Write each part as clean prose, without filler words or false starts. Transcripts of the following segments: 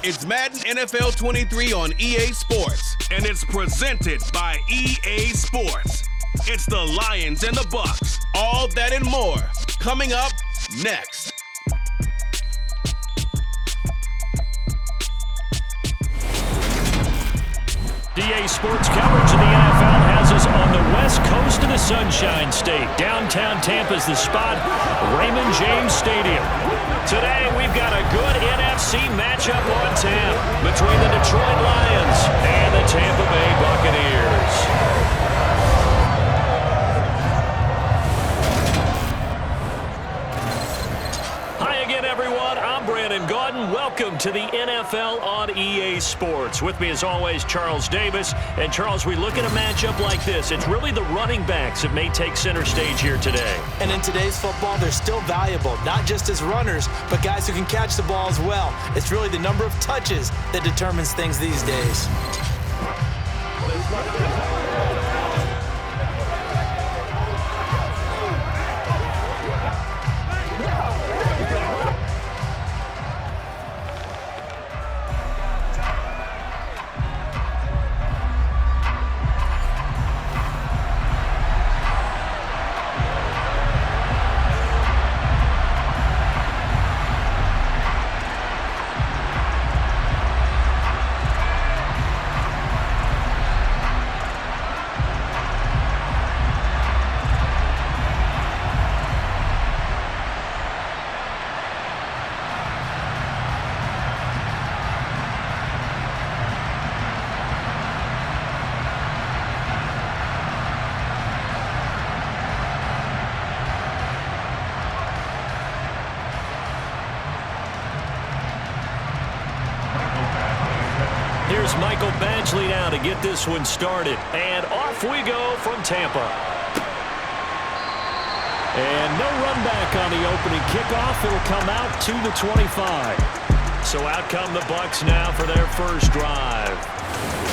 It's Madden NFL 23 on EA Sports, and it's presented by EA Sports. It's the Lions and the Bucks. All that and more coming up next. EA Sports coverage of the NFL has us on the west coast of the Sunshine State. Downtown Tampa's the spot, Raymond James Stadium. Today, we've got a good NFC matchup on tap between the Detroit Lions and the Tampa Bay Buccaneers. Welcome to the NFL on EA Sports. With me as always, Charles Davis. And Charles, we look at a matchup like this. It's really the running backs that may take center stage here today. And in today's football, they're still valuable, not just as runners, but guys who can catch the ball as well. It's really the number of touches that determines things these days. Here's Michael Badgley now to get this one started. And off we go from Tampa. And no run back on the opening kickoff. It'll come out to the 25. So out come the Bucs now for their first drive.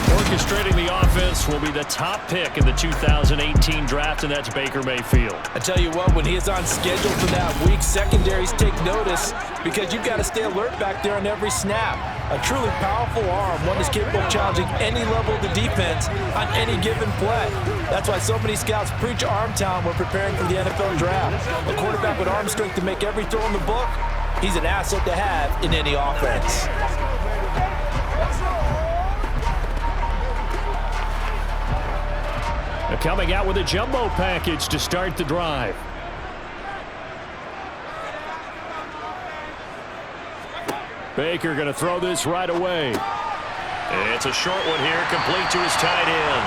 Orchestrating the offense will be the top pick in the 2018 draft, and that's Baker Mayfield. I tell you what, when he is on schedule for that week, secondaries take notice because you've got to stay alert back there on every snap. A truly powerful arm, one that's capable of challenging any level of the defense on any given play. That's why so many scouts preach arm talent when preparing for the NFL draft. A quarterback with arm strength to make every throw in the book, he's an asset to have in any offense. Coming out with a jumbo package to start the drive. Baker going to throw this right away. It's a short one here, complete to his tight end.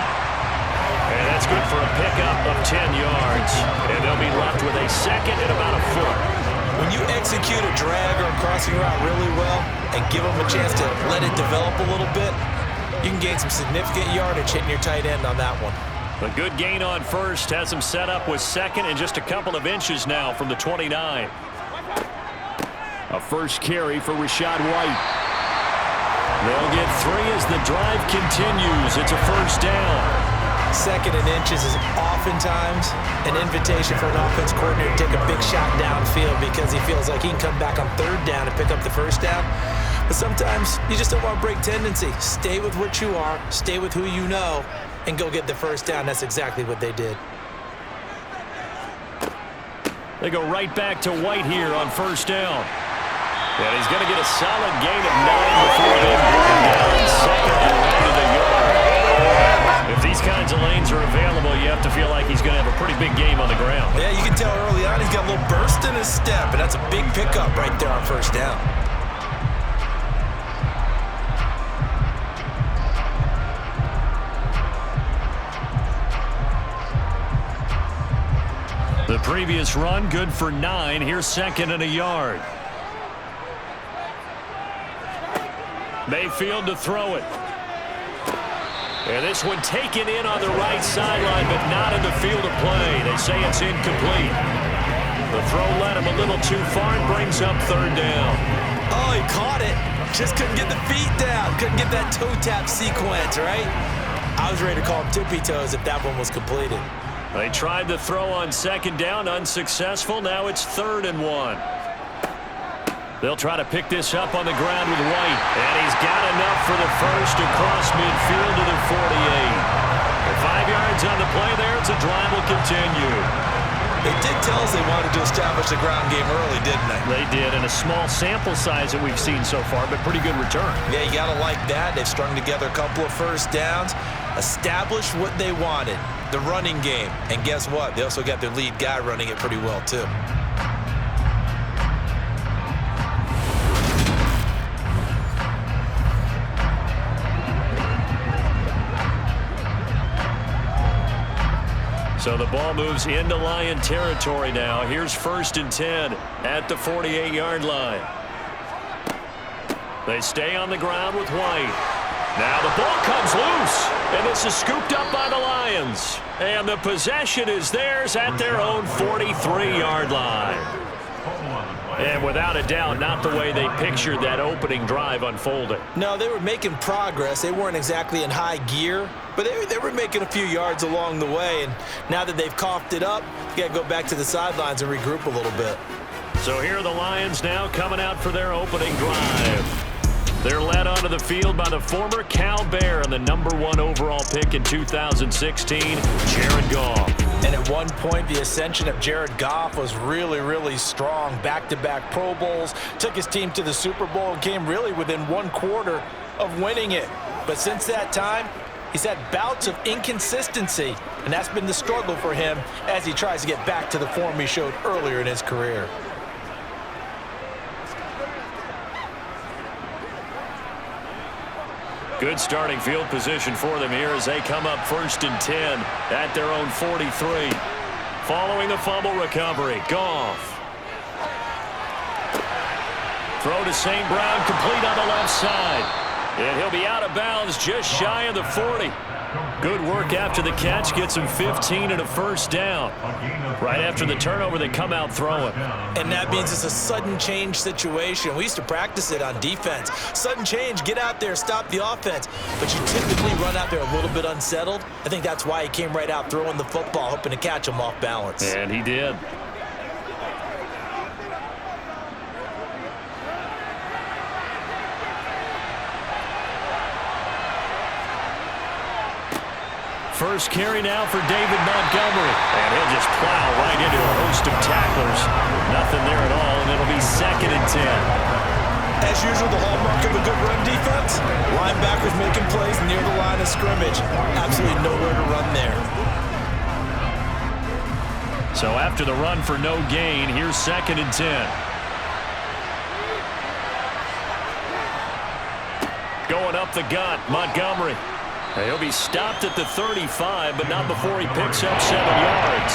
And that's good for a pickup of 10 yards. And they'll be left with a second and about a foot. When you execute a drag or a crossing route really well and give them a chance to let it develop a little bit, you can gain some significant yardage hitting your tight end on that one. A good gain on first has him set up with second and just a couple of inches now from the 29. A first carry for Rachaad White. They'll get 3 as the drive continues. It's a first down. Second and inches is oftentimes an invitation for an offense coordinator to take a big shot downfield because he feels like he can come back on third down and pick up the first down. But sometimes you just don't want to break tendency. Stay with what you are, stay with who you know, and go get the first down. That's exactly what they did. They go right back to White here on first down. And he's going to get a solid gain of 9 before being broken down. Second and to the yard. If these kinds of lanes are available, you have to feel like he's going to have a pretty big game on the ground. Yeah, you can tell early on he's got a little burst in his step, and that's a big pickup right there on first down. The previous run, good for 9. Here's second and a yard. Mayfield to throw it. And this one taken in on the right sideline, but not in the field of play. They say it's incomplete. The throw led him a little too far and brings up third down. Oh, he caught it. Just couldn't get the feet down. Couldn't get that toe tap sequence, right? I was ready to call him tippy toes if that one was completed. They tried the throw on second down, unsuccessful. Now it's 3rd and 1. They'll try to pick this up on the ground with White. And he's got enough for the first across midfield to the 48. 5 yards on the play there. It's a drive will continue. They did tell us they wanted to establish the ground game early, didn't they? They did, and a small sample size that we've seen so far, but pretty good return. Yeah, you got to like that. They've strung together a couple of first downs, established what they wanted, the running game. And guess what? They also got their lead guy running it pretty well, too. So the ball moves into Lion territory now. Here's 1st and 10 at the 48-yard line. They stay on the ground with White. Now the ball comes loose, and this is scooped up by the Lions. And the possession is theirs at their own 43-yard line. And without a doubt, not the way they pictured that opening drive unfolding. No, they were making progress. They weren't exactly in high gear, but they were making a few yards along the way. And now that they've coughed it up, you got to go back to the sidelines and regroup a little bit. So here are the Lions now coming out for their opening drive. They're led onto the field by the former Cal Bear and the #1 overall pick in 2016, Jared Goff. And at one point, the ascension of Jared Goff was really, really strong. Back-to-back Pro Bowls, took his team to the Super Bowl and came really within 1/4 of winning it. But since that time, he's had bouts of inconsistency, and that's been the struggle for him as he tries to get back to the form he showed earlier in his career. Good starting field position for them here as they come up 1st and 10 at their own 43. Following the fumble recovery, Goff. Throw to St. Brown, complete on the left side. And he'll be out of bounds just shy of the 40. Good work after the catch, gets him 15 and a 1st down. Right after the turnover, they come out throwing. And that means it's a sudden change situation. We used to practice it on defense. Sudden change, get out there, stop the offense. But you typically run out there a little bit unsettled. I think that's why he came right out throwing the football, hoping to catch him off balance. And he did. First carry now for David Montgomery. And he'll just plow right into a host of tacklers. Nothing there at all, and it'll be 2nd and 10. As usual, the hallmark of a good run defense, linebackers making plays near the line of scrimmage. Absolutely nowhere to run there. So after the run for no gain, here's 2nd and 10. Going up the gut, Montgomery. He'll be stopped at the 35, but not before he picks up 7 yards.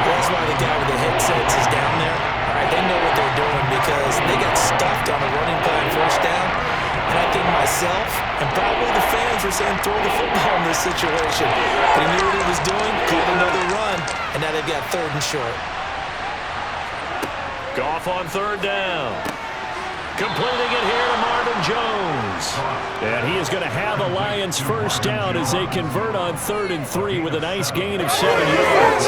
That's why the guy with the headsets is down there. All right, they know what they're doing because they got stuffed on a running play on 1st down. And I think myself and probably the fans were saying throw the football in this situation. But he knew what he was doing, called another run, and now they've got 3rd and short. Goff on 3rd down. Completing it here to Marvin Jones. And he is going to have a Lions 1st down as they convert on 3rd and 3 with a nice gain of 7 yards.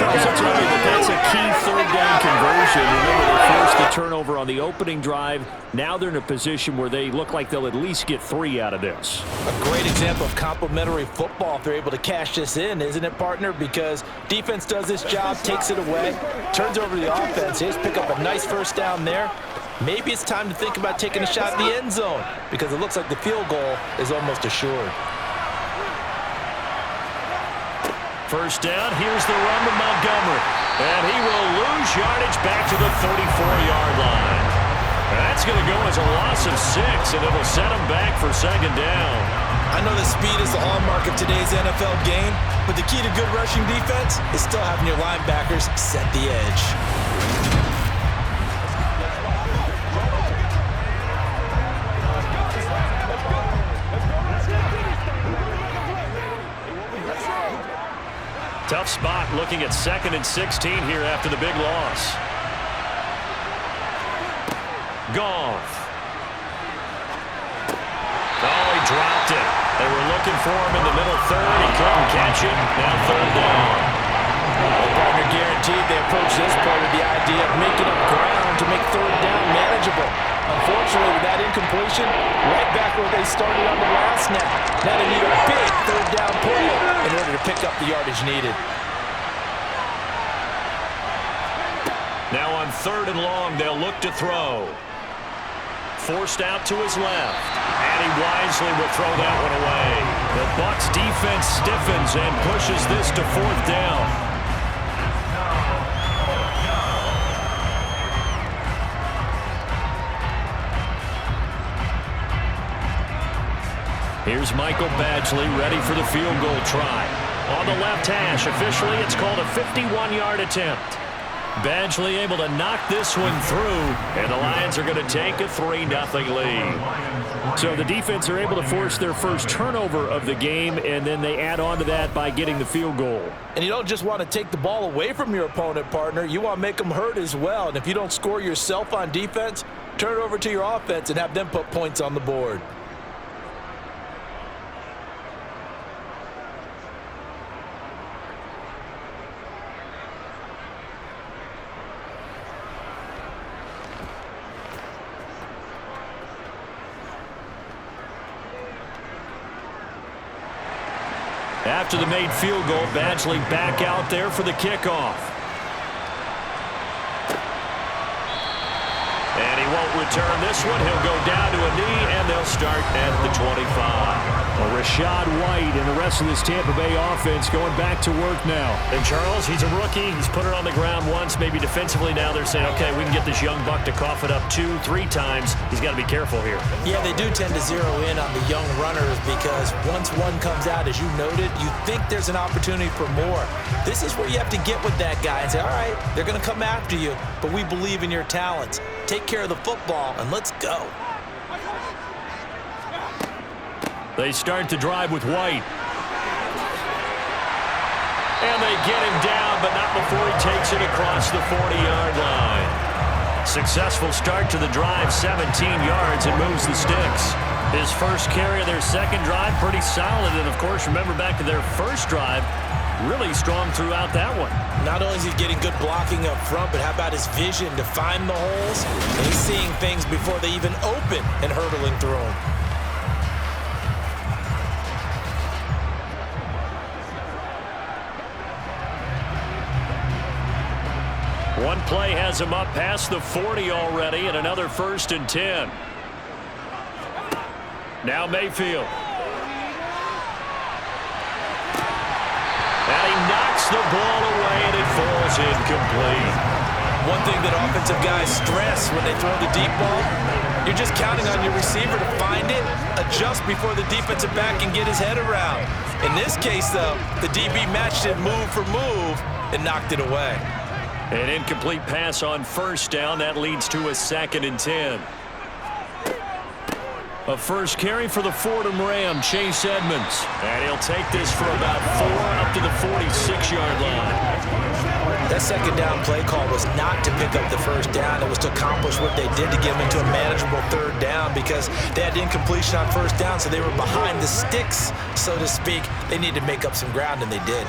Charles, I'll tell you that that's a key 3rd down conversion. Remember, they forced the turnover on the opening drive. Now they're in a position where they look like they'll at least get 3 out of this. A great example of complementary football if they're able to cash this in, isn't it, partner? Because defense does this job, takes it away, turns over to the offense. They just pick up a nice 1st down there. Maybe it's time to think about taking a shot at the end zone because it looks like the field goal is almost assured. 1st down, here's the run to Montgomery. And he will lose yardage back to the 34-yard line. That's going to go as a loss of 6, and it'll set him back for 2nd down. I know that speed is the hallmark of today's NFL game, but the key to good rushing defense is still having your linebackers set the edge. Tough spot looking at 2nd and 16 here after the big loss. Goff. Oh, he dropped it. They were looking for him in the middle 3rd. He couldn't catch it. Now 3rd down. Well, partner, guaranteed they approach this play with the idea of making up ground to make 3rd down manageable. Unfortunately, with that incompletion, right back where they started on the last snap. Now they need a big third down play in order to pick up the yardage needed. Now on 3rd and long, they'll look to throw. Forced out to his left. And he wisely will throw that one away. The Bucs defense stiffens and pushes this to 4th down. Here's Michael Badgley ready for the field goal try. On the left hash, officially it's called a 51-yard attempt. Badgley able to knock this one through, and the Lions are going to take a 3-0 lead. So the defense are able to force their first turnover of the game, and then they add on to that by getting the field goal. And you don't just want to take the ball away from your opponent, partner. You want to make them hurt as well. And if you don't score yourself on defense, turn it over to your offense and have them put points on the board. After the made field goal, Badgley back out there for the kickoff. And he won't return this one. He'll go down to a knee, and they'll start at the 25. Well, Rashad White and the rest of this Tampa Bay offense going back to work now. And Charles, he's a rookie. He's put it on the ground once, maybe defensively. Now they're saying, okay, we can get this young buck to cough it up 2-3 times. He's got to be careful here. Yeah, they do tend to zero in on the young runners because once one comes out, as you noted, you think there's an opportunity for more. This is where you have to get with that guy and say, all right, they're going to come after you, but we believe in your talents. Take care of the football, and let's go. They start to drive with White. And they get him down, but not before he takes it across the 40-yard line. Successful start to the drive, 17 yards, and moves the sticks. His first carry of their second drive, pretty solid. And, of course, remember back to their first drive, really strong throughout that one. Not only is he getting good blocking up front, but how about his vision to find the holes? And he's seeing things before they even open and hurtling through them. One play has him up past the 40 already, and another 1st and 10. Now Mayfield. And he knocks the ball away, and it falls incomplete. One thing that offensive guys stress when they throw the deep ball, you're just counting on your receiver to find it, adjust before the defensive back can get his head around. In this case, though, the DB matched it move for move and knocked it away. An incomplete pass on 1st down. That leads to a 2nd and 10. A first carry for the Fordham Ram, Chase Edmonds. And he'll take this for about 4 up to the 46-yard line. That second down play call was not to pick up the first down. It was to accomplish what they did to get them into a manageable 3rd down because they had incompletion on 1st down, so they were behind the sticks, so to speak. They needed to make up some ground, and they did.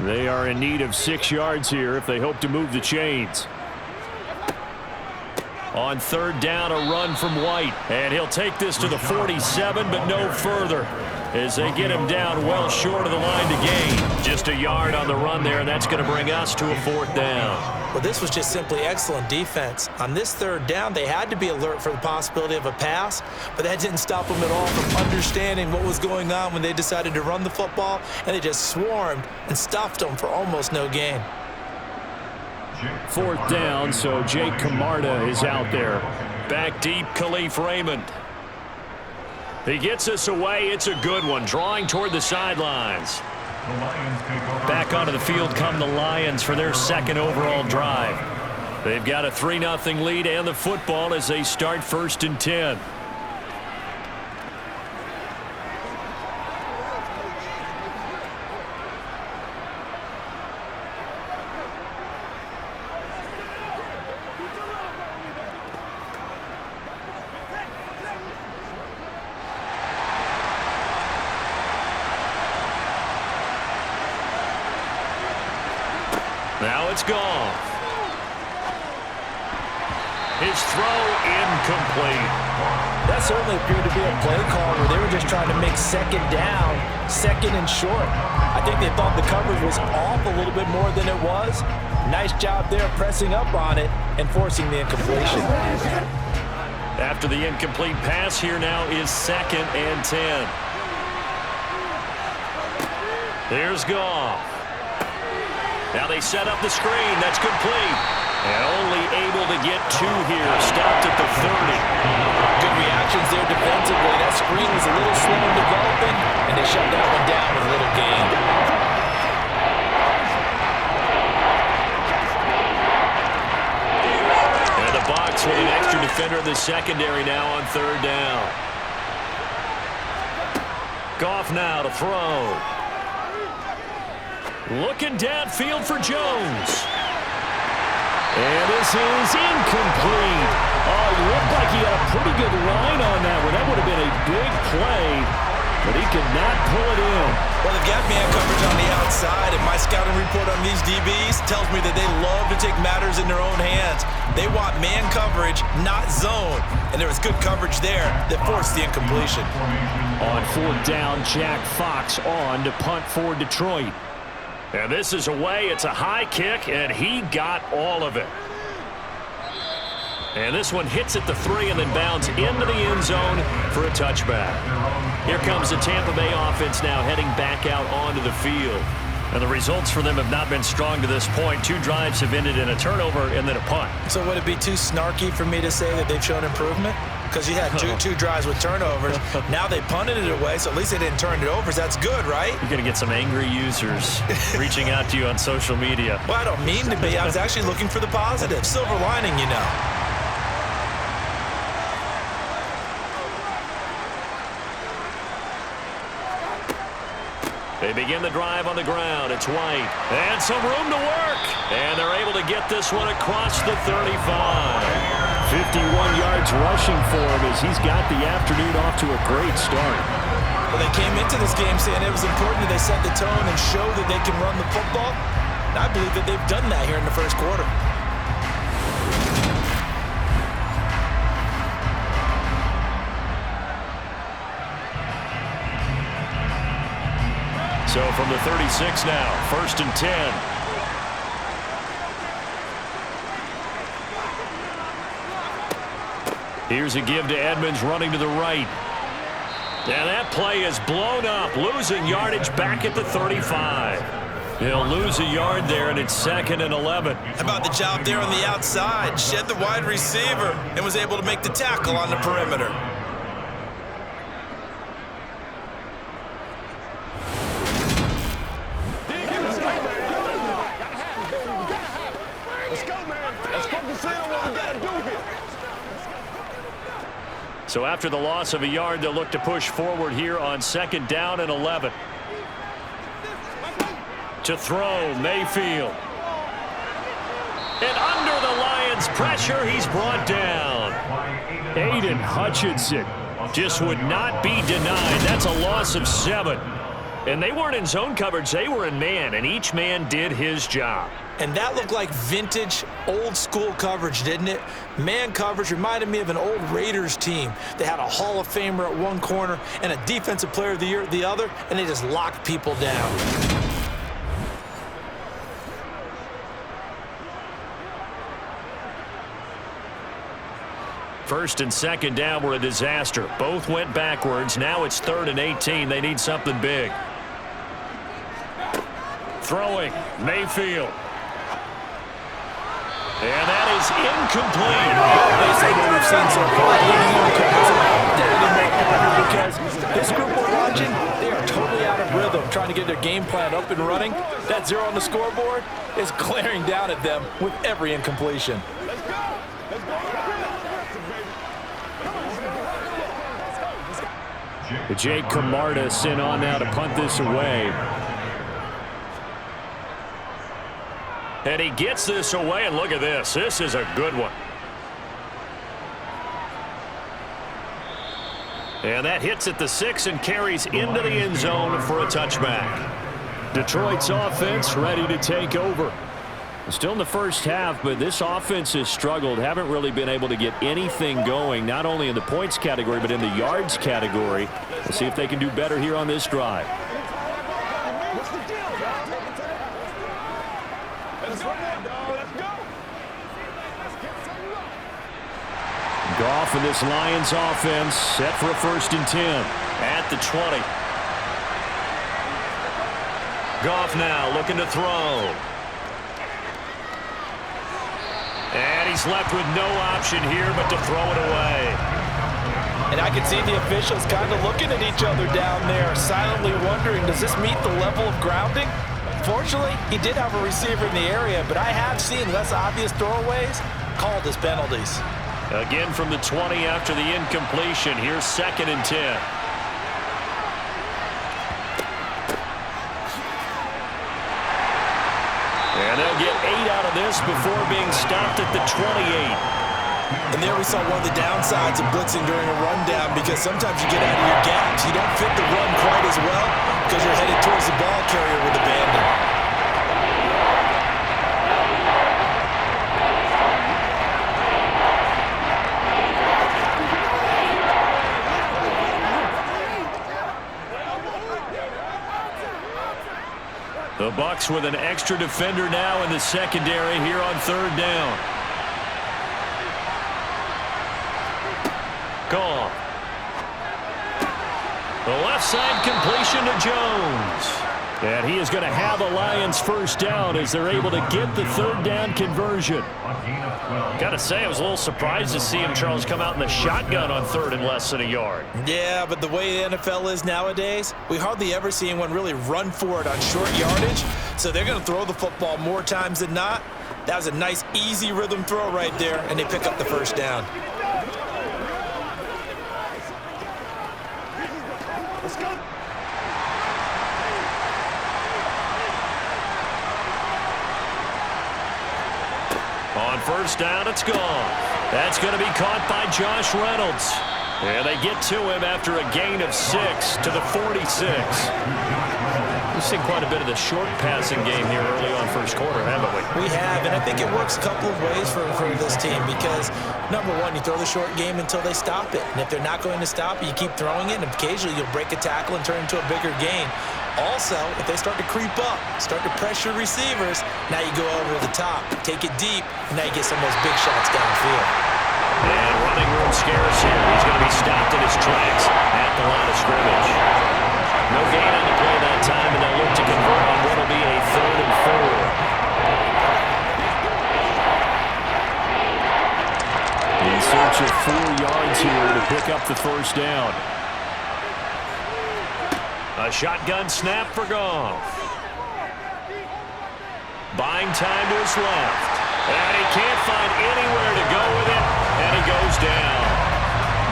They are in need of 6 yards here if they hope to move the chains. On 3rd down, a run from White. And he'll take this to the 47, but no further, as they get him down well short of the line to gain. Just a yard on the run there, and that's going to bring us to a 4th down. Well, this was just simply excellent defense. On this 3rd down, they had to be alert for the possibility of a pass, but that didn't stop them at all from understanding what was going on when they decided to run the football, and they just swarmed and stuffed them for almost no gain. 4th down, so Jake Camarda is out there. Back deep, Khalif Raymond. He gets us away. It's a good one, drawing toward the sidelines. Back onto the field come the Lions for their 2nd overall drive. They've got a 3-0 lead and the football as they start 1st and 10. Now it's gone. His throw incomplete. That certainly appeared to be a play call where they were just trying to make second down, second and short. I think they thought the coverage was off a little bit more than it was. Nice job there pressing up on it and forcing the incompletion. After the incomplete pass, here now is 2nd and 10. Here's Goff. Now they set up the screen. That's complete. And only able to get 2 here. Stopped at the 30. Good reactions there defensively. That screen was a little slow in developing, and they shut that one down with a little gain. And the box with an extra defender in the secondary now on 3rd down. Goff now to throw. Looking downfield for Jones. And this is incomplete. Oh, it looked like he had a pretty good line on that one. That would have been a big play, but he could not pull it in. Well, they've got man coverage on the outside, and my scouting report on these DBs tells me that they love to take matters in their own hands. They want man coverage, not zone. And there was good coverage there that forced the incompletion. On 4th down, Jack Fox on to punt for Detroit. And this is away. It's a high kick, and he got all of it. And this one hits at the 3 and then bounds into the end zone for a touchback. Here comes the Tampa Bay offense now heading back out onto the field. And the results for them have not been strong to this point. 2 drives have ended in a turnover and then a punt. So would it be too snarky for me to say that they've shown improvement? Because you had two drives with turnovers. Now they punted it away, so at least they didn't turn it over. That's good, right? You're going to get some angry users reaching out to you on social media. Well, I don't mean to be. I was actually looking for the positive. Silver lining, you know. They begin the drive on the ground. It's White. And some room to work. And they're able to get this one across the 35. 51 yards rushing for him as he's got the afternoon off to a great start. Well, they came into this game saying it was important that they set the tone and show that they can run the football. And I believe that they've done that here in the first quarter. So from the 36 now, 1st and 10. Here's a give to Edmonds running to the right. And that play is blown up, losing yardage back at the 35. He'll lose a yard there, and it's 2nd and 11. How about the job there on the outside? Shed the wide receiver and was able to make the tackle on the perimeter. So after the loss of a yard, they'll look to push forward here on 2nd down and 11. To throw, Mayfield. And under the Lions' pressure, he's brought down. Aiden Hutchinson just would not be denied. That's a loss of 7. And they weren't in zone coverage. They were in man, and each man did his job. And that looked like vintage, old-school coverage, didn't it? Man coverage reminded me of an old Raiders team. They had a Hall of Famer at one corner and a Defensive Player of the Year at the other, and they just locked people down. First and 2nd down were a disaster. Both went backwards. Now it's 3rd and 18. They need something big. Throwing, Mayfield. And that is incomplete. Based on what we've seen so far, because this group we're watching, they are totally out of rhythm, trying to get their game plan up and running. That 0 on the scoreboard is glaring down at them with every incompletion. Jake Camarda sent on now to punt this away. And he gets this away, and look at this. This is a good one. And that hits at the 6 and carries into the end zone for a touchback. Detroit's offense ready to take over. Still in the first half, but this offense has struggled. Haven't really been able to get anything going, not only in the points category, but in the yards category. We'll see if they can do better here on this drive. Goff and this Lions offense set for a 1st and 10 at the 20. Goff now looking to throw. And he's left with no option here but to throw it away. And I can see the officials kind of looking at each other down there, silently wondering, does this meet the level of grounding? Fortunately, he did have a receiver in the area, but I have seen less obvious throwaways called as penalties. Again from the 20 after the incompletion. Here's 2nd and 10. And they'll get 8 out of this before being stopped at the 28. And there we saw one of the downsides of blitzing during a rundown, because sometimes you get out of your gaps. You don't fit the run quite as well because you're headed towards the ball carrier with abandon. The Bucs with an extra defender now in the secondary here on 3rd down. Gone. The left side completion to Jones. And he is going to have a Lions 1st down as they're able to get the 3rd down conversion. Got to say, I was a little surprised to see him, Charles, come out in the shotgun on 3rd and less than a yard. Yeah, but the way the NFL is nowadays, we hardly ever see anyone really run for it on short yardage. So they're going to throw the football more times than not. That was a nice, easy rhythm throw right there, and they pick up the 1st down. Let's go. On 1st down, it's gone. That's going to be caught by Josh Reynolds. And they get to him after a gain of 6 to the 46. We've seen quite a bit of the short passing game here early on 1st quarter, haven't we? We have, and I think it works a couple of ways for this team because, number one, you throw the short game until they stop it. And if they're not going to stop it, you keep throwing it, and occasionally you'll break a tackle and turn it into a bigger gain. Also, if they start to creep up, start to pressure receivers, now you go over the top, take it deep, and now you get some of those big shots downfield. And running room scarce here. He's going to be stopped in his tracks at the line of scrimmage. No gain on the play that time, and they'll look to convert on what will be a 3rd and 4. In search of 4 yards here to pick up the 1st down. A shotgun snap for Goff. Buying time to his left. And he can't find anywhere to go with it, and he goes down.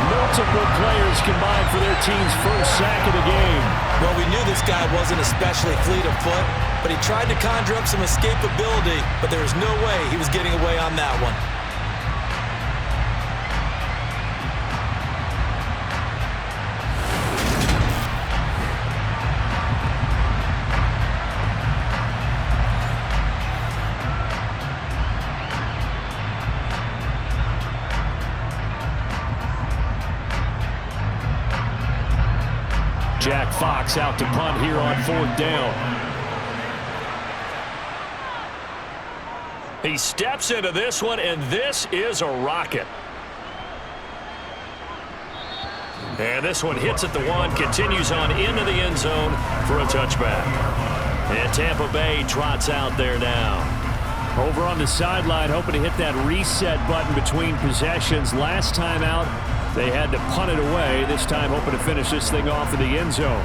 Multiple players combined for their team's 1st sack of the game. Well, we knew this guy wasn't especially fleet of foot, but he tried to conjure up some escapability, but there was no way he was getting away on that one. Jack Fox out to punt here on 4th down. He steps into this one, and this is a rocket. And this one hits at the 1, continues on into the end zone for a touchback. And Tampa Bay trots out there now. Over on the sideline, hoping to hit that reset button between possessions. Last time out, they had to punt it away. This time hoping to finish this thing off in the end zone.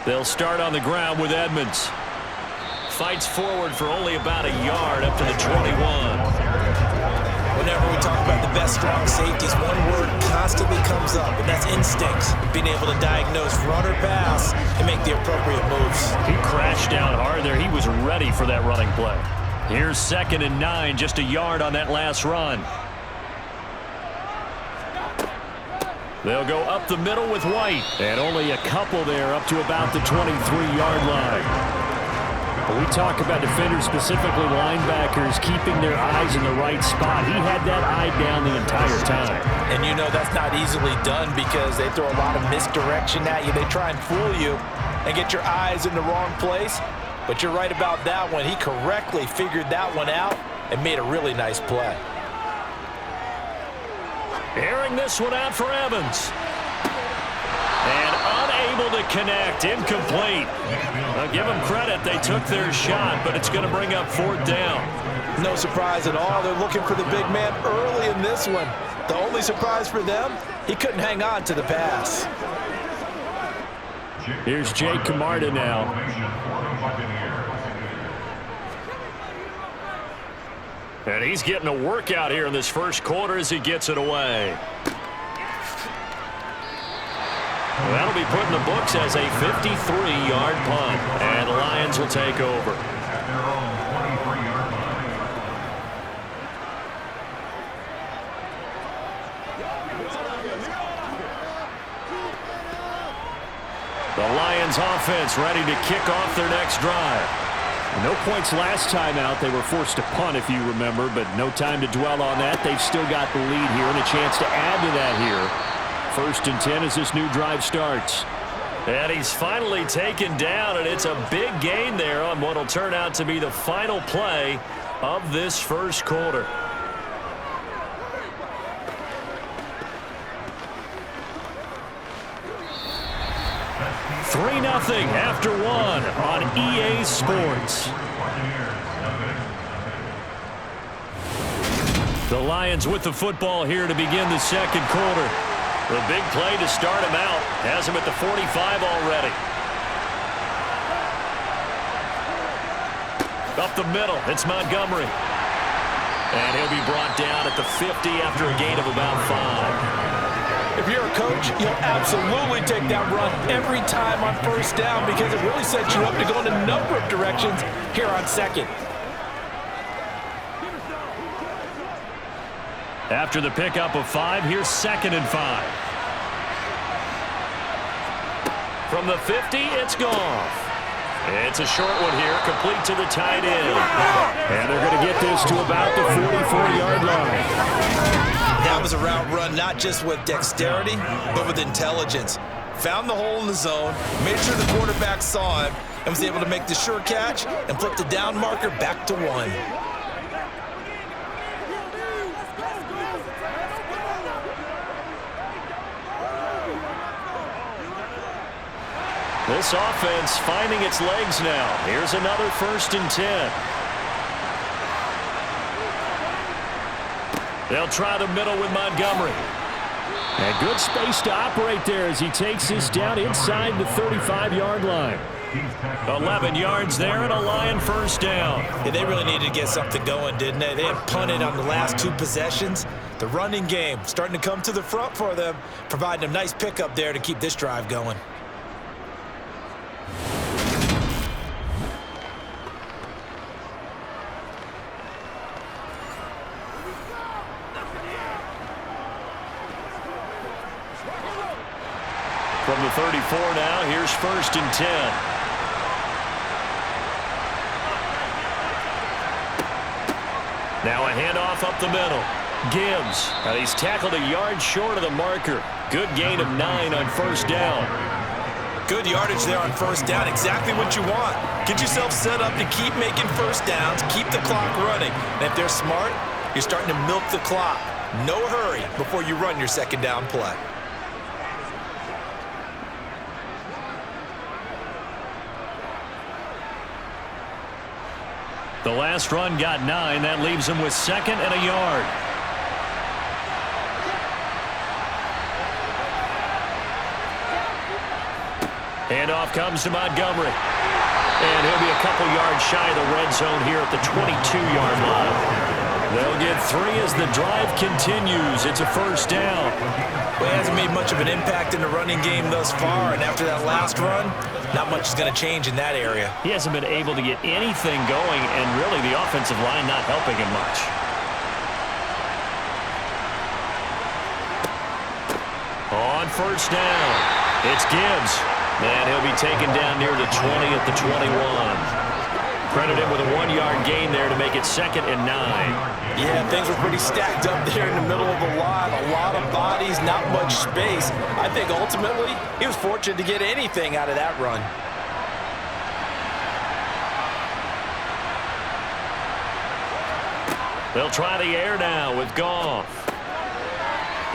They'll start on the ground with Edmonds. Fights forward for only about a yard up to the 21. Whenever we talk about the best strong safeties, one word constantly comes up, and that's instincts. Being able to diagnose run or pass and make the appropriate moves. He crashed pushed down hard there. He was ready for that running play. Here's 2nd and 9, just a yard on that last run. They'll go up the middle with White. And only a couple there up to about the 23-yard line. When we talk about defenders, specifically linebackers, keeping their eyes in the right spot, he had that eye down the entire time. And you know that's not easily done because they throw a lot of misdirection at you. They try and fool you and get your eyes in the wrong place. But you're right about that one. He correctly figured that one out and made a really nice play. Airing this one out for Evans. And unable to connect. Incomplete. I'll give them credit. They took their shot, but it's going to bring up 4th down. No surprise at all. They're looking for the big man early in this one. The only surprise for them, he couldn't hang on to the pass. Here's Jake Camarda now. And he's getting a workout here in this first quarter as he gets it away. That'll be put in the books as a 53-yard punt. And the Lions will take over. The Lions offense ready to kick off their next drive. No points last time out. They were forced to punt, if you remember, but no time to dwell on that. They've still got the lead here and a chance to add to that here. 1st and 10 as this new drive starts. And he's finally taken down, and it's a big gain there on what will turn out to be the final play of this first quarter. Three 3-0 after one on EA Sports. The Lions with the football here to begin the second quarter. The big play to start him out. Has him at the 45 already. Up the middle, it's Montgomery. And he'll be brought down at the 50 after a gain of about 5. If you're a coach, you'll absolutely take that run every time on first down because it really sets you up to go in a number of directions here on second. After the pickup of 5, here's 2nd and 5. From the 50, it's Goff. It's a short one here, complete to the tight end. And they're going to get this to about the 44-yard line. That was a route run not just with dexterity, but with intelligence. Found the hole in the zone, made sure the quarterback saw him, and was able to make the sure catch and flip the down marker back to 1. This offense finding its legs now. Here's another 1st and 10. They'll try the middle with Montgomery. And good space to operate there as he takes this down inside the 35-yard line. 11 yards there and a Lion first down. Yeah, they really needed to get something going, didn't they? They had punted on the last 2 possessions. The running game starting to come to the front for them, providing a nice pickup there to keep this drive going. From the 34 now, here's 1st and 10. Now a handoff up the middle. Gibbs, and he's tackled a yard short of the marker. Good gain of 9 on first down. Good yardage there on first down, exactly what you want. Get yourself set up to keep making first downs, keep the clock running. And if they're smart, you're starting to milk the clock. No hurry before you run your second down play. The last run got 9. That leaves him with 2nd and a yard. Handoff comes to Montgomery. And he'll be a couple yards shy of the red zone here at the 22-yard line. They'll get 3 as the drive continues. It's a first down. Well, he hasn't made much of an impact in the running game thus far, and after that last run, not much is going to change in that area. He hasn't been able to get anything going, and really the offensive line not helping him much. On first down, it's Gibbs. And he'll be taken down near the 20 at the 21. Credit him with a 1-yard gain there to make it 2nd and 9. Yeah, things were pretty stacked up there in the middle of the line. A lot of bodies, not much space. I think ultimately he was fortunate to get anything out of that run. They'll try the air now with Goff.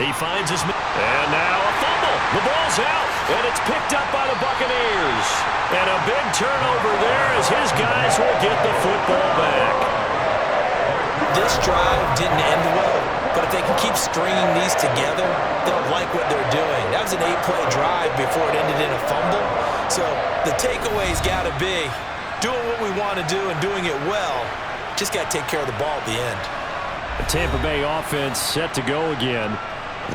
He finds his... And now a fumble. The ball's out, and it's picked up by the Buccaneers. And a big turnover there as his guys will get the football back. This drive didn't end well, but if they can keep stringing these together, they'll like what they're doing. That was an 8-play drive before it ended in a fumble. So the takeaway's got to be doing what we want to do and doing it well. Just got to take care of the ball at the end. The Tampa Bay offense set to go again.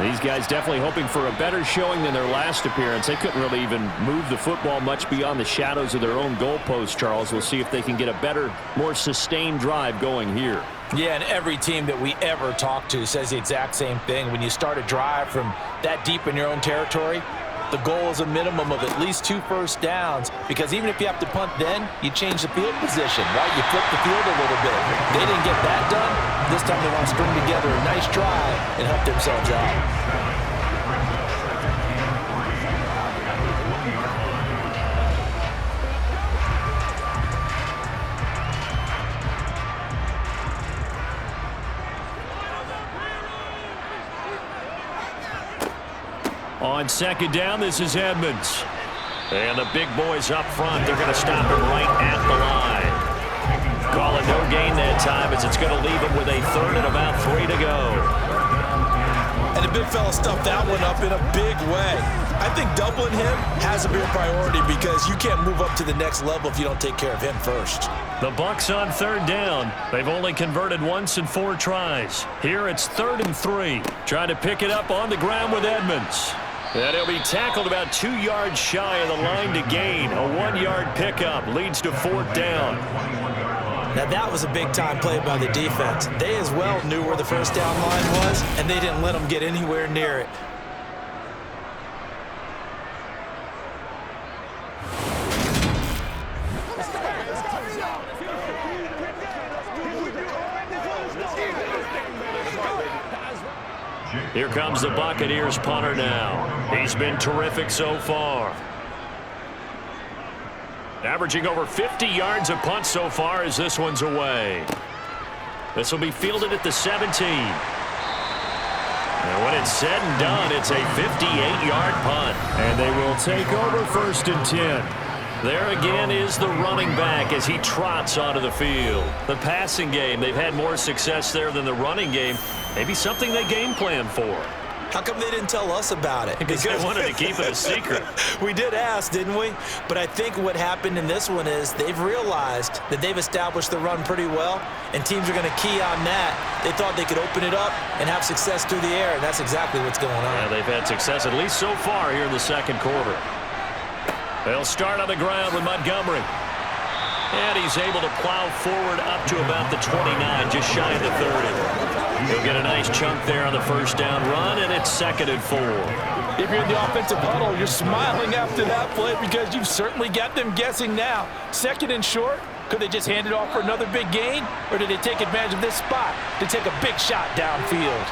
These guys definitely hoping for a better showing than their last appearance. They couldn't really even move the football much beyond the shadows of their own goalposts, Charles. We'll see if they can get a better, more sustained drive going here. Yeah, and every team that we ever talk to says the exact same thing. When you start a drive from that deep in your own territory, the goal is a minimum of at least 2 first downs, because even if you have to punt then, you change the field position, right? You flip the field a little bit. They didn't get that done. This time they want to string together a nice drive and help themselves out. On 2nd down, this is Edmonds. And the big boys up front, they're going to stop him right at the line. Call it no gain that time as it's going to leave him with a 3rd and about 3 to go. And the big fella stuffed that one up in a big way. I think doubling him has to be a priority because you can't move up to the next level if you don't take care of him first. The Bucs on 3rd down. They've only converted once in 4 tries. Here it's 3rd and 3. Trying to pick it up on the ground with Edmonds. And he'll be tackled about 2 yards shy of the line to gain. A 1-yard pickup leads to 4th down. Now that was a big-time play by the defense. They as well knew where the first down line was, and they didn't let them get anywhere near it. Here comes the Buccaneers punter now. He's been terrific so far. Averaging over 50 yards a punt so far as this one's away. This will be fielded at the 17. And when it's said and done, it's a 58-yard punt. And they will take over 1st and 10. There again is the running back as he trots onto the field. The passing game, they've had more success there than the running game. Maybe something they game plan for. How come they didn't tell us about it? Because they wanted to keep it a secret. We did ask, didn't we? But I think what happened in this one is they've realized that they've established the run pretty well, and teams are going to key on that. They thought they could open it up and have success through the air, and that's exactly what's going on. Yeah, they've had success, at least so far, here in the 2nd quarter. They'll start on the ground with Montgomery. And he's able to plow forward up to about the 29, just shy of the 30. He'll get a nice chunk there on the 1st down run, and it's 2nd and 4. If you're in the offensive huddle, you're smiling after that play because you've certainly got them guessing now. 2nd and short, could they just hand it off for another big gain? Or did they take advantage of this spot to take a big shot downfield?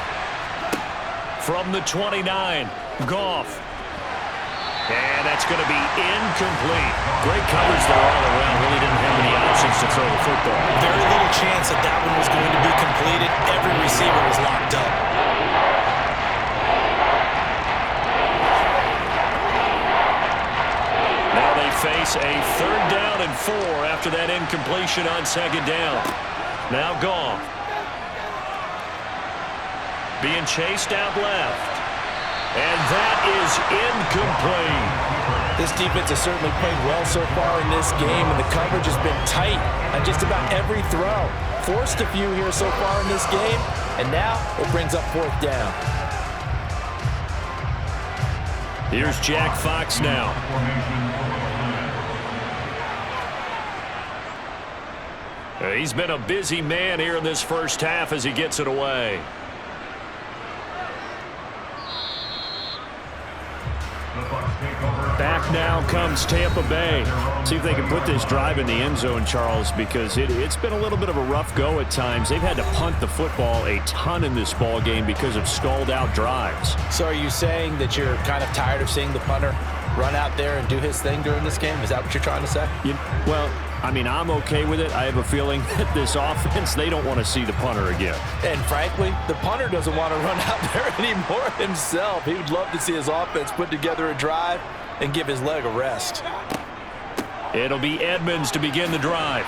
From the 29, Goff. And that's going to be incomplete. Great coverage there all around. Really didn't have any options to throw the football. Very little chance that that one was going to be completed. Every receiver was locked up. Now they face a 3rd down and 4 after that incompletion on 2nd down. Now Goff. Being chased out left. And that is incomplete. This defense has certainly played well so far in this game, and the coverage has been tight on just about every throw. forced a few here so far in this game, and now it brings up 4th down. Here's Jack Fox now. He's been a busy man here in this first half as he gets it away. Back now comes Tampa Bay. See if they can put this drive in the end zone, Charles, because it's been a little bit of a rough go at times. They've had to punt the football a ton in this ball game because of stalled-out drives. So are you saying that you're kind of tired of seeing the punter run out there and do his thing during this game? Is that what you're trying to say? Well, I mean, I'm okay with it. I have a feeling that this offense, they don't want to see the punter again. And frankly, the punter doesn't want to run out there anymore himself. He would love to see his offense put together a drive and give his leg a rest. It'll be Edmonds to begin the drive.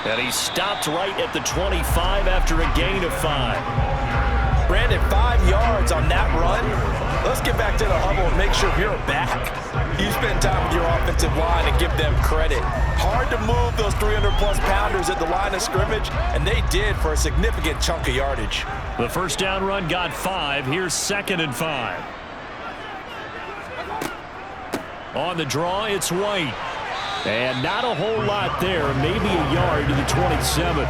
And he stopped right at the 25 after a gain of 5. Brandon, 5 yards on that run. Let's get back to the huddle and make sure you're back. You spend time with your offensive line and give them credit. Hard to move those 300-plus pounders at the line of scrimmage, and they did for a significant chunk of yardage. The first down run got 5. Here's 2nd and 5. On the draw, it's White. And not a whole lot there, maybe a yard to the 27.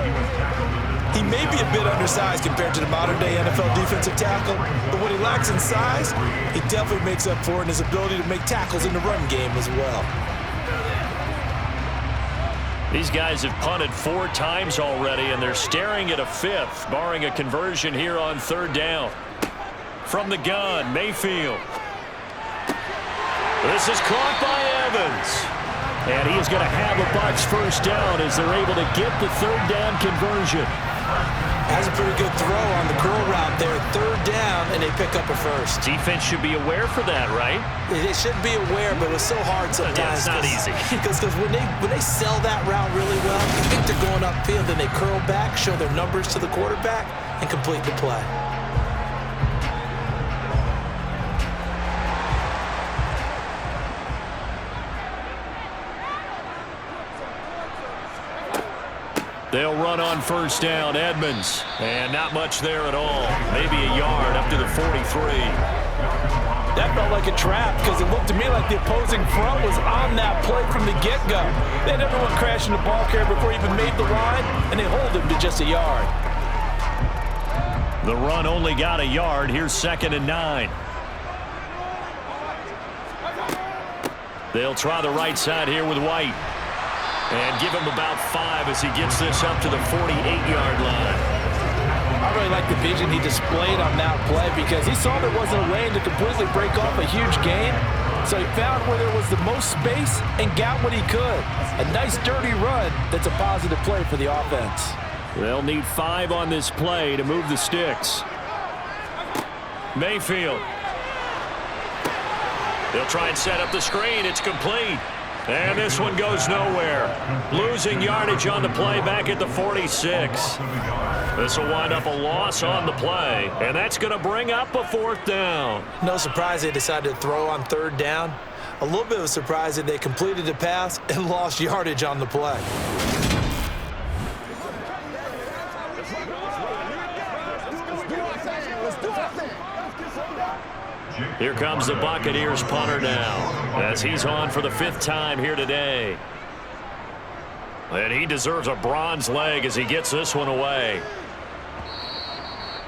He may be a bit undersized compared to the modern-day NFL defensive tackle, but what he lacks in size, he definitely makes up for in his ability to make tackles in the run game as well. These guys have punted 4 times already, and they're staring at a 5th, barring a conversion here on 3rd down. From the gun, Mayfield. This is caught by Evans. And he is going to have a Bucs first down as they're able to get the 3rd down conversion. Has a pretty good throw on the curl route there. 3rd down, and they pick up a first. Defense should be aware for that, right? They should be aware, but it's so hard sometimes. Yeah, it's not easy. Because when they sell that route really well, you think they're going upfield, and they curl back, show their numbers to the quarterback, and complete the play. They'll run on first down, Edmonds. And not much there at all. Maybe a yard up to the 43. That felt like a trap because it looked to me like the opposing front was on that play from the get-go. They had everyone crashing the ball carrier before he even made the line, and they hold him to just a yard. The run only got a yard. Here's 2nd and 9. They'll try the right side here with White. And give him about 5 as he gets this up to the 48-yard line. I really like the vision he displayed on that play because he saw there wasn't a lane to completely break off a huge gain. So he found where there was the most space and got what he could. A nice dirty run that's a positive play for the offense. They'll need 5 on this play to move the sticks. Mayfield. They'll try and set up the screen. It's complete. And this one goes nowhere. Losing yardage on the play back at the 46. This will wind up a loss on the play. And that's going to bring up a 4th down. No surprise they decided to throw on 3rd down. A little bit of a surprise that they completed the pass and lost yardage on the play. Here comes the Buccaneers punter now as he's on for the 5th time here today. And he deserves a bronze leg as he gets this one away.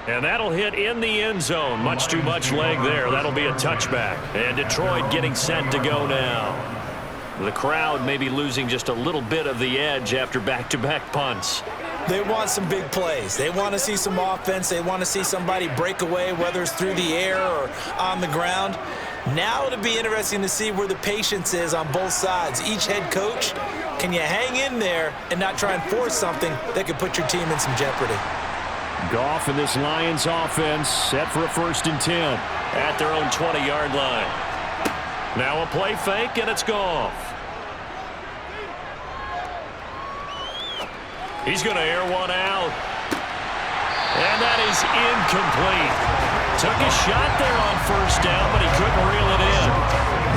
And that'll hit in the end zone. Much too much leg there. That'll be a touchback. And Detroit getting set to go now. The crowd may be losing just a little bit of the edge after back-to-back punts. They want some big plays. They want to see some offense. They want to see somebody break away, whether it's through the air or on the ground. Now it'll be interesting to see where the patience is on both sides. Each head coach, can you hang in there and not try and force something that could put your team in some jeopardy? Goff and this Lions offense set for a 1st and 10 at their own 20-yard line. Now a play fake, and it's Goff. He's going to air one out. And that is incomplete. Took a shot there on 1st down, but he couldn't reel it in.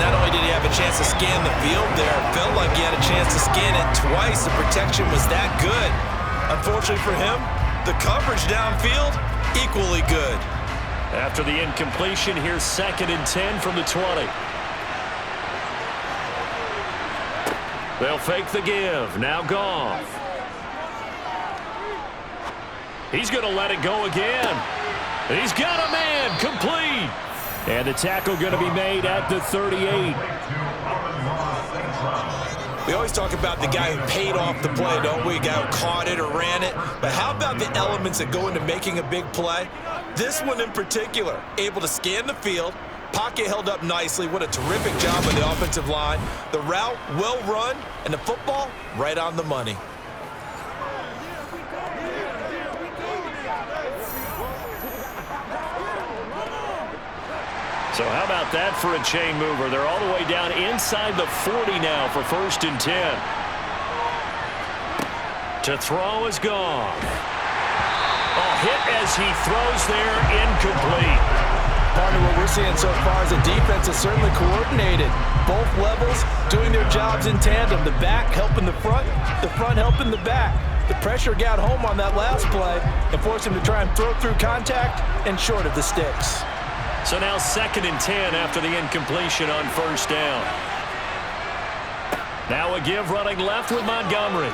Not only did he have a chance to scan the field there, it felt like he had a chance to scan it twice. The protection was that good. Unfortunately for him, the coverage downfield, equally good. After the incompletion, here's 2nd and 10 from the 20. They'll fake the give. Now Goff. He's going to let it go again. He's got a man. Complete. And the tackle going to be made at the 38. We always talk about the guy who paid off the play, don't we? The guy who caught it or ran it. But how about the elements that go into making a big play? This one in particular, able to scan the field, pocket held up nicely. What a terrific job by the offensive line. The route, well run, and the football, right on the money. So how about that for a chain mover? They're all the way down inside the 40 now for 1st and 10. To throw is gone. Hit as he throws there, incomplete. Partner, what we're seeing so far is the defense is certainly coordinated. Both levels doing their jobs in tandem. The back helping the front helping the back. The pressure got home on that last play and forced him to try and throw through contact and short of the sticks. So now 2nd and 10 after the incompletion on 1st down. Now a give running left with Montgomery.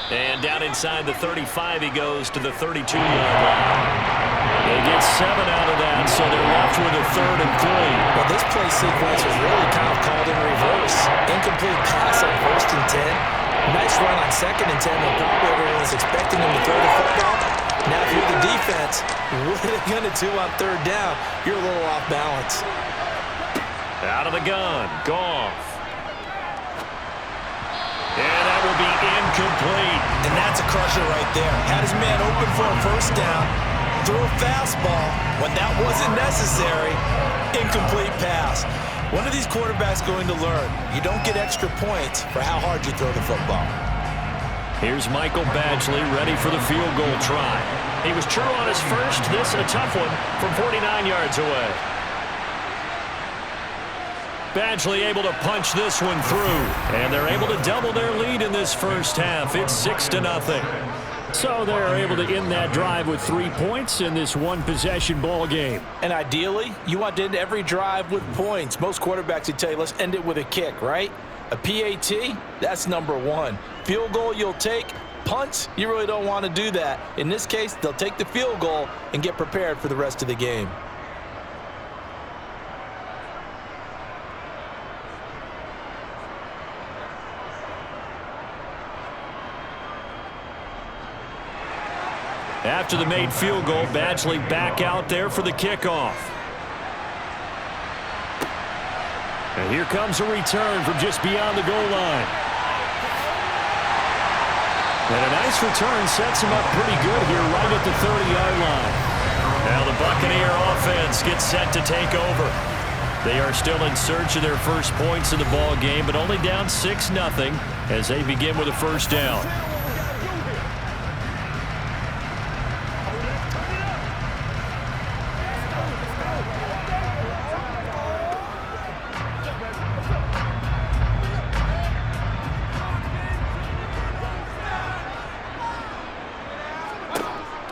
And down inside the 35 he goes to the 32-yard line. They get 7 out of that, so they're left with a 3rd and 3. Well, this play sequence was really kind of called in reverse. Incomplete pass on 1st and 10. Nice run on 2nd and 10 when probably everyone was expecting him to throw the football. Now if you're the defense, what are they going to do on 3rd down? You're a little off balance. Out of the gun, Goff. And that will be incomplete. And that's a crusher right there. Had his man open for a 1st down, threw a fastball when that wasn't necessary. Incomplete pass. One of these quarterbacks going to learn. You don't get extra points for how hard you throw the football. Here's Michael Badgley ready for the field goal try. He was true on his first. This a tough one from 49 yards away. Badgley able to punch this one through. And they're able to double their lead in this first half. It's 6-0. So they're able to end that drive with 3 points in this one-possession ball game. And ideally, you want to end every drive with points. Most quarterbacks would tell you, let's end it with a kick, right? A PAT, that's number 1. Field goal you'll take. Punts, you really don't want to do that. In this case, they'll take the field goal and get prepared for the rest of the game. After the made field goal, Badgley back out there for the kickoff. And here comes a return from just beyond the goal line. And a nice return sets him up pretty good here right at the 30-yard line. Now the Buccaneer offense gets set to take over. They are still in search of their first points in the ball game, but only down 6-0 as they begin with a 1st down.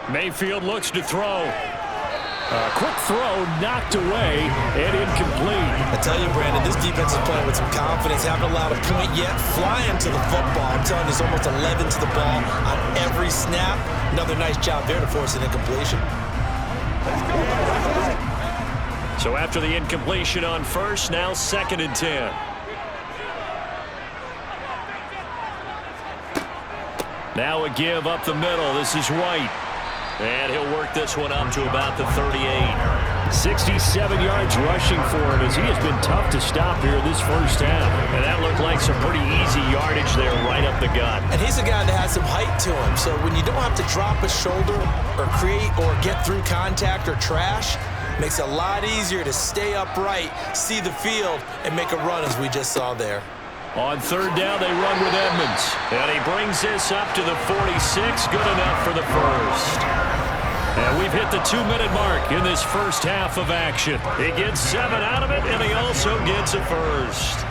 Mayfield looks to throw. A quick throw knocked away and incomplete. I tell you, Brandon, this defense is playing with some confidence. Haven't allowed a point yet. Flying to the football. I'm telling you, there's almost 11 to the ball on every snap. Another nice job there to force an incompletion. So after the incompletion on 1st, now 2nd and 10. Now a give up the middle. This is White. And he'll work this one up to about the 38. 67 yards rushing for him as he has been tough to stop here this first half. And that looked like some pretty easy yardage there right up the gut. And he's a guy that has some height to him. So when you don't have to drop a shoulder or create or get through contact or trash, makes it a lot easier to stay upright, see the field, and make a run as we just saw there. On 3rd down, they run with Edmonds. And he brings this up to the 46. Good enough for the first. And we've hit the 2-minute mark in this first half of action. He gets 7 out of it, and he also gets a first.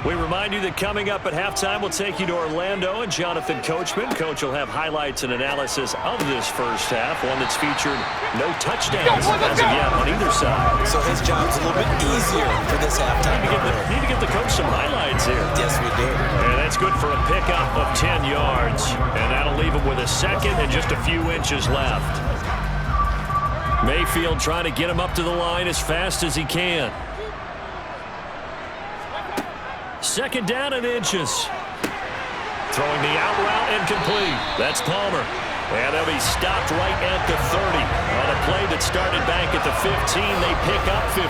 We remind you that coming up at halftime, we'll take you to Orlando and Jonathan Coachman. Coach will have highlights and analysis of this first half, one that's featured no touchdowns as of yet on either side. So his job's a little bit easier for this halftime. Need to get the coach some highlights here. Yes, we do. And that's good for a pickup of 10 yards. And that'll leave him with a second and just a few inches left. Mayfield trying to get him up to the line as fast as he can. Second down and inches. Throwing the out route incomplete. That's Palmer. And they'll be stopped right at the 30. On a play that started back at the 15, they pick up 15.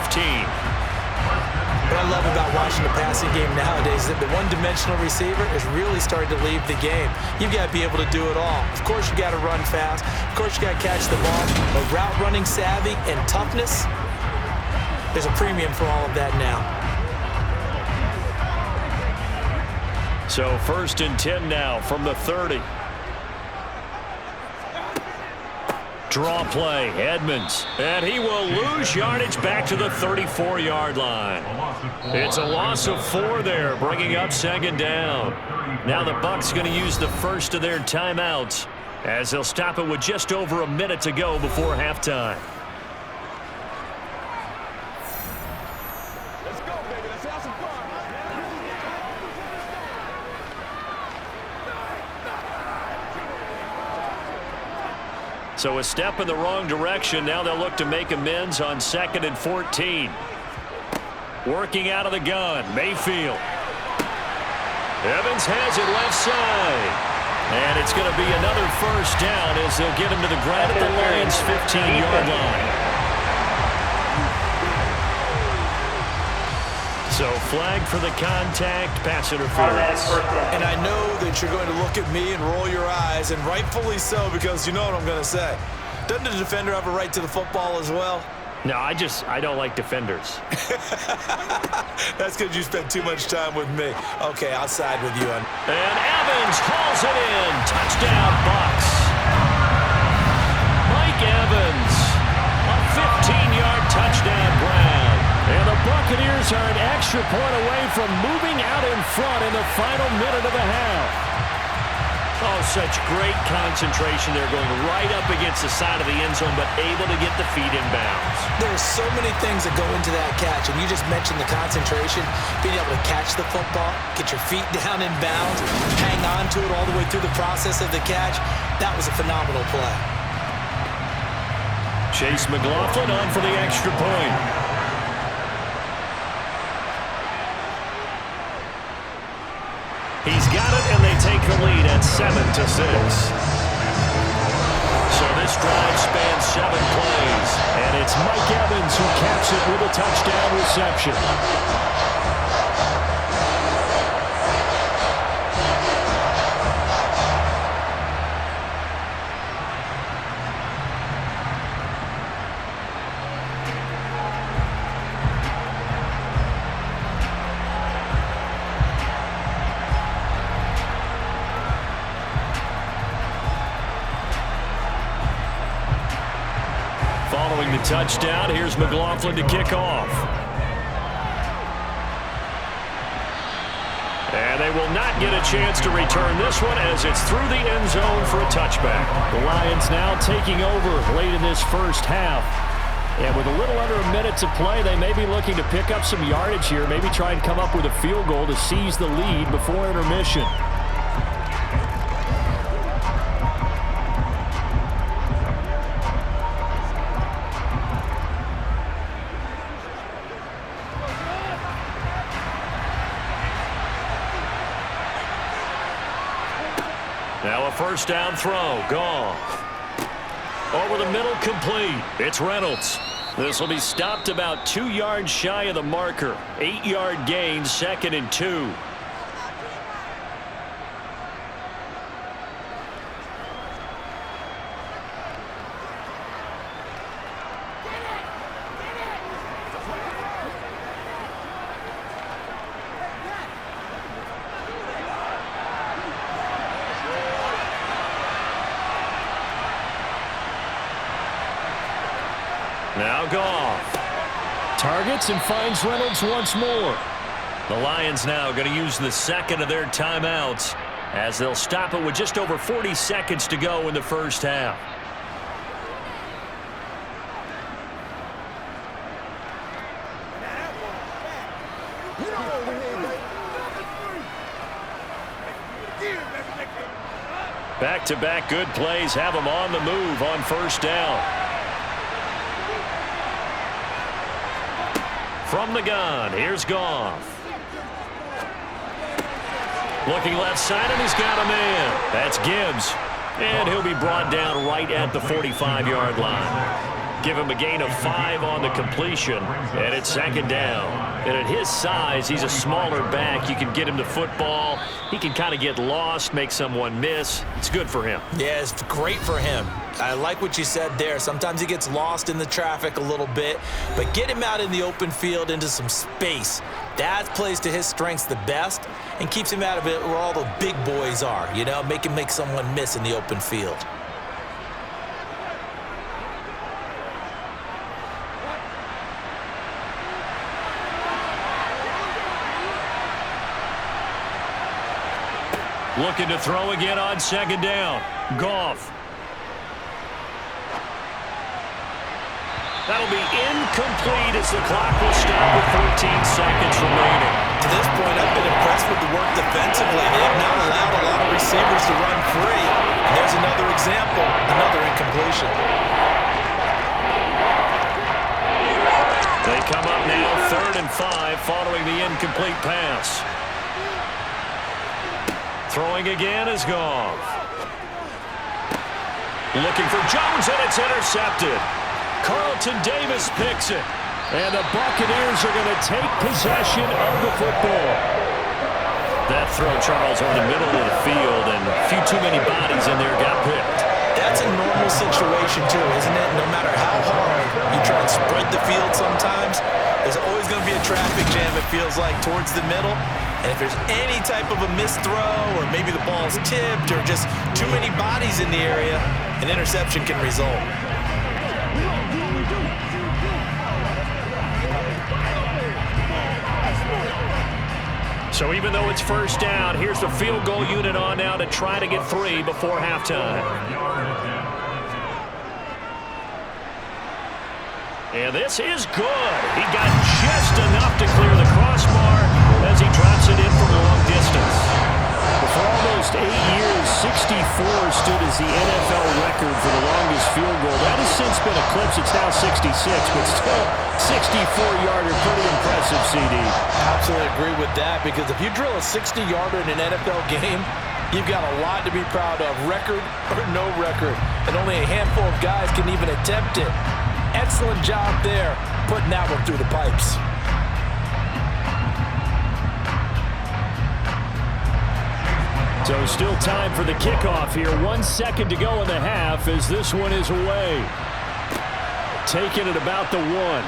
What I love about watching the passing game nowadays is that the one-dimensional receiver is really starting to leave the game. You've got to be able to do it all. Of course, you got to run fast. Of course, you got to catch the ball. But route running savvy and toughness, there's a premium for all of that now. So first and 10 now from the 30. Draw play, Edmonds, and he will lose yardage back to the 34-yard line. It's a loss of 4 there, bringing up second down. Now the Bucs going to use the first of their timeouts as they'll stop it with just over a minute to go before halftime. So a step in the wrong direction. Now they'll look to make amends on 2nd and 14. Working out of the gun, Mayfield. Evans has it left side. And it's going to be another first down as they'll get him to the ground at the Lions' 15-yard line. So flag for the contact, pass interference. And I know that you're going to look at me and roll your eyes, and rightfully so, because you know what I'm going to say. Doesn't the defender have a right to the football as well? No, I don't like defenders. That's because you spend too much time with me. Okay, I'll side with you on. And Evans hauls it in. Touchdown, Bucs. Mike Evans, a 15-yard touchdown Brown. And the Buccaneers are an extra point away from moving out in front in the final minute of the half. Oh, such great concentration there, going right up against the side of the end zone, but able to get the feet in bounds. There are so many things that go into that catch, and you just mentioned the concentration, being able to catch the football, get your feet down in bounds, hang on to it all the way through the process of the catch. That was a phenomenal play. Chase McLaughlin on for the extra point. He's got it, and they take the lead at 7-6. So this drive spans 7 plays, and it's Mike Evans who caps it with a touchdown reception. Following the touchdown, here's McLaughlin to kick off. And they will not get a chance to return this one as it's through the end zone for a touchback. The Lions now taking over late in this first half. And with a little under a minute to play, they may be looking to pick up some yardage here, maybe try and come up with a field goal to seize the lead before intermission. Now a first down throw, Goff. Over the middle, complete. It's Reynolds. This will be stopped about 2 yards shy of the marker. 8-yard gain, 2nd and 2. Now Goff targets and finds Reynolds once more. The Lions now going to use the second of their timeouts as they'll stop it with just over 40 seconds to go in the first half. Back-to-back good plays have them on the move on first down. From the gun, here's Goff. Looking left side, and he's got a man. That's Gibbs. And he'll be brought down right at the 45-yard line. Give him a gain of 5 on the completion, and it's second down. And at his size, he's a smaller back. You can get him the football. He can kind of get lost, make someone miss. It's good for him. Yeah, it's great for him. I like what you said there. Sometimes he gets lost in the traffic a little bit, but get him out in the open field into some space. That plays to his strengths the best and keeps him out of it where all the big boys are, you know, make him make someone miss in the open field. Looking to throw again on second down. Goff. That'll be incomplete as the clock will stop with 14 seconds remaining. To this point, I've been impressed with the work defensively. They have not allowed a lot of receivers to run free. And there's another example, another incompletion. They come up now 3rd and 5 following the incomplete pass. Throwing again is Goff. Looking for Jones, and it's intercepted. Carlton Davis picks it. And the Buccaneers are going to take possession of the football. That throw, Charles, over the middle of the field, and a few too many bodies in there got picked. That's a normal situation, too, isn't it? No matter how hard you try and spread the field sometimes, there's always going to be a traffic jam, it feels like, towards the middle. And if there's any type of a missed throw, or maybe the ball's tipped, or just too many bodies in the area, an interception can result. So even though it's first down, here's the field goal unit on now to try to get 3 before halftime. And this is good. He got just enough to clear the crossbar as he drops it in from long distance. For almost 8 years, 64 stood as the NFL record for the longest field goal. That has since been eclipsed. It's now 66, but still 64-yarder. Pretty impressive, CD. Absolutely agree with that, because if you drill a 60-yarder in an NFL game, you've got a lot to be proud of, record or no record. And only a handful of guys can even attempt it. Excellent job there, putting that one through the pipes. So still time for the kickoff here. 1 second to go in the half as this one is away. Taken at about the 1.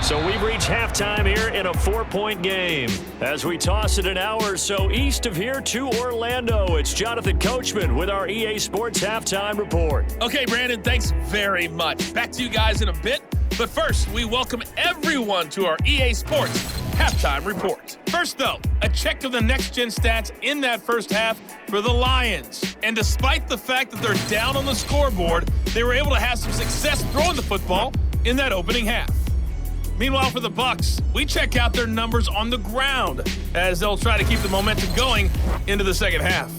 So we've reached halftime here in a 4-point game. As we toss it an hour or so east of here to Orlando, it's Jonathan Coachman with our EA Sports Halftime Report. Okay, Brandon, thanks very much. Back to you guys in a bit. But first, we welcome everyone to our EA Sports Halftime Report. First, though, a check of the next-gen stats in that first half for the Lions. And despite the fact that they're down on the scoreboard, they were able to have some success throwing the football in that opening half. Meanwhile, for the Bucs, we check out their numbers on the ground as they'll try to keep the momentum going into the second half.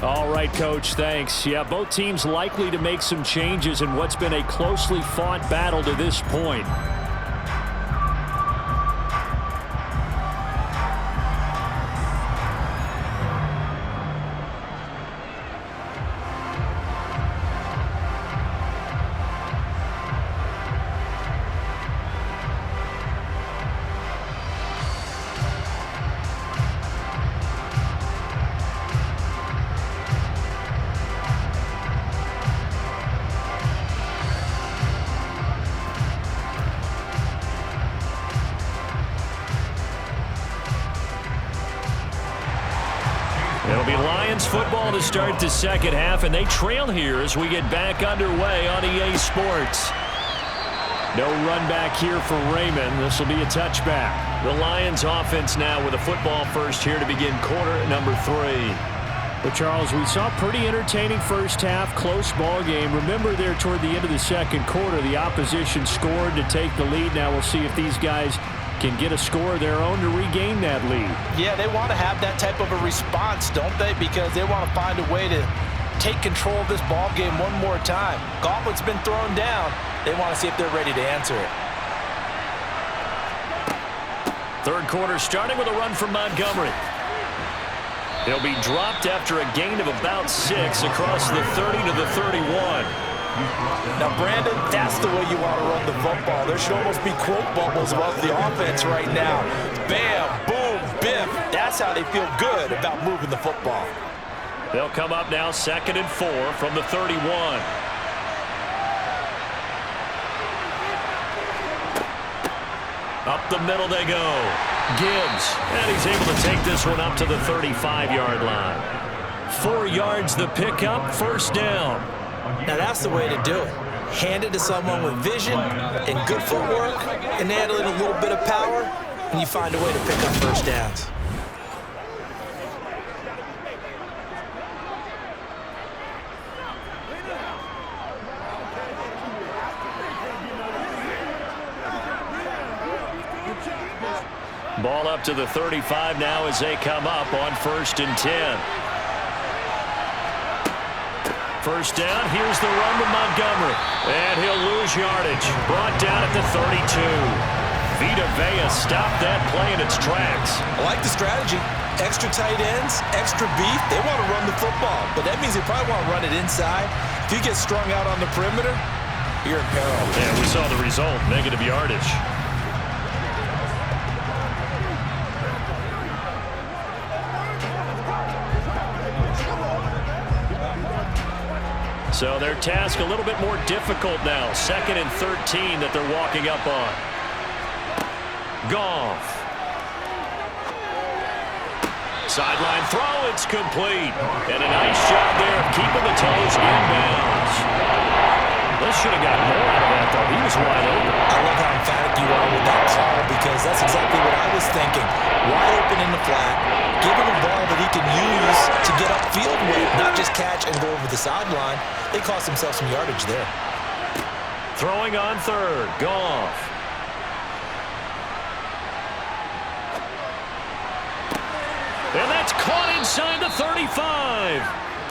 All right, Coach, thanks. Yeah, both teams likely to make some changes in what's been a closely fought battle to this point. It'll be Lions football to start the second half, and they trail here as we get back underway on EA Sports. No run back here for Raymond. This will be a touchback. The Lions offense now with a football first here to begin quarter number 3. But, Charles, we saw pretty entertaining first half, close ball game. Remember there toward the end of the second quarter, the opposition scored to take the lead. Now we'll see if these guys can get a score of their own to regain that lead. Yeah, they want to have that type of a response, don't they? Because they want to find a way to take control of this ball game one more time. Gauntlet's been thrown down. They want to see if they're ready to answer it. Third quarter starting with a run from Montgomery. He'll be dropped after a gain of about 6 across the 30 to the 31. Now, Brandon, that's the way you want to run the football. There should almost be quote bubbles above the offense right now. Bam, boom, biff. That's how they feel good about moving the football. They'll come up now 2nd and 4 from the 31. Up the middle they go. Gibbs, and he's able to take this one up to the 35-yard line. 4 yards the pickup, first down. Now that's the way to do it. Hand it to someone with vision and good footwork, and add in a little bit of power, and you find a way to pick up first downs. Ball up to the 35 now as they come up on 1st and 10. First down, here's the run to Montgomery. And he'll lose yardage. Brought down at the 32. Vita Vea stopped that play in its tracks. I like the strategy. Extra tight ends, extra beef. They want to run the football, but that means they probably want to run it inside. If you get strung out on the perimeter, you're in peril. Yeah, we saw the result, negative yardage. So their task a little bit more difficult now. 2nd and 13 that they're walking up on. Goff. Sideline throw, it's complete. And a nice job there of keeping the toes inbounds. This should have gotten more out of that, though. He was wide open. I love how emphatic you are with that call, because that's exactly what I was thinking. Wide open in the flat. Give him a ball that he can use to get upfield with, not just catch and go over the sideline. They cost themselves some yardage there. Throwing on 3rd, Goff. And that's caught inside the 35.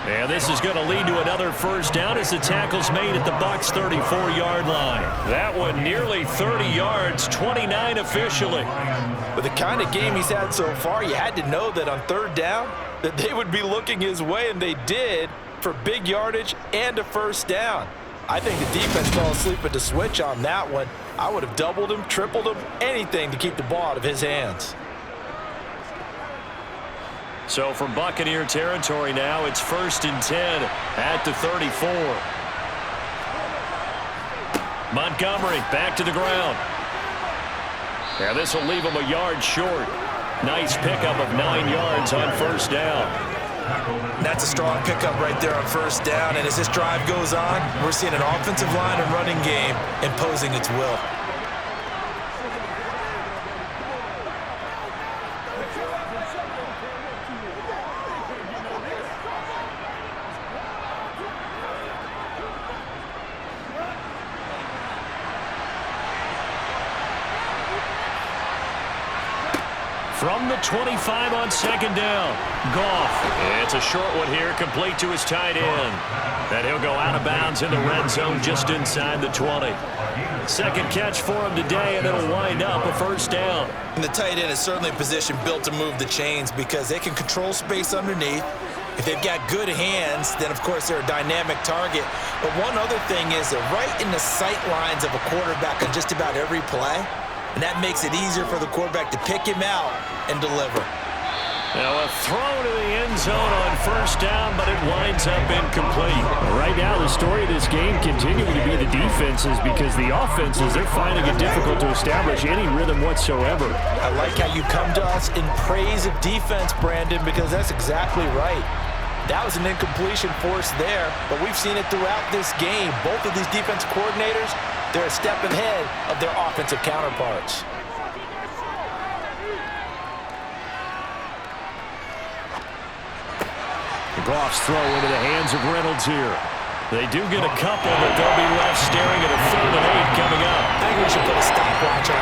And this is going to lead to another first down as the tackle's made at the Bucs' 34-yard line. That one nearly 30 yards, 29 officially. With the kind of game he's had so far, you had to know that on 3rd down that they would be looking his way, and they did, for big yardage and a first down. I think the defense fell asleep at the switch on that one. I would have doubled him, tripled him, anything to keep the ball out of his hands. So from Buccaneer territory now, it's 1st and 10 at the 34. Montgomery back to the ground. Yeah, this will leave him a yard short. Nice pickup of 9 yards on first down. That's a strong pickup right there on first down, and as this drive goes on, we're seeing an offensive line and running game imposing its will. From the 25 on 2nd down, Goff. It's a short one here, complete to his tight end. And he'll go out of bounds in the red zone just inside the 20. Second catch for him today, and it'll wind up a first down. And the tight end is certainly a position built to move the chains because they can control space underneath. If they've got good hands, then, of course, they're a dynamic target. But one other thing is they're right in the sight lines of a quarterback on just about every play. And that makes it easier for the quarterback to pick him out and deliver. Now a throw to the end zone on first down, but it winds up incomplete. Right now, the story of this game continuing to be the defenses, because the offenses, they're finding it difficult to establish any rhythm whatsoever. I like how you come to us in praise of defense, Brandon, because that's exactly right. That was an incompletion forced there, but we've seen it throughout this game. Both of these defense coordinators They're a step ahead of their offensive counterparts. The Goff's throw into the hands of Reynolds here. They do get a couple, but they'll be left staring at a 3rd and 8 coming up. I think we should put a stopwatch on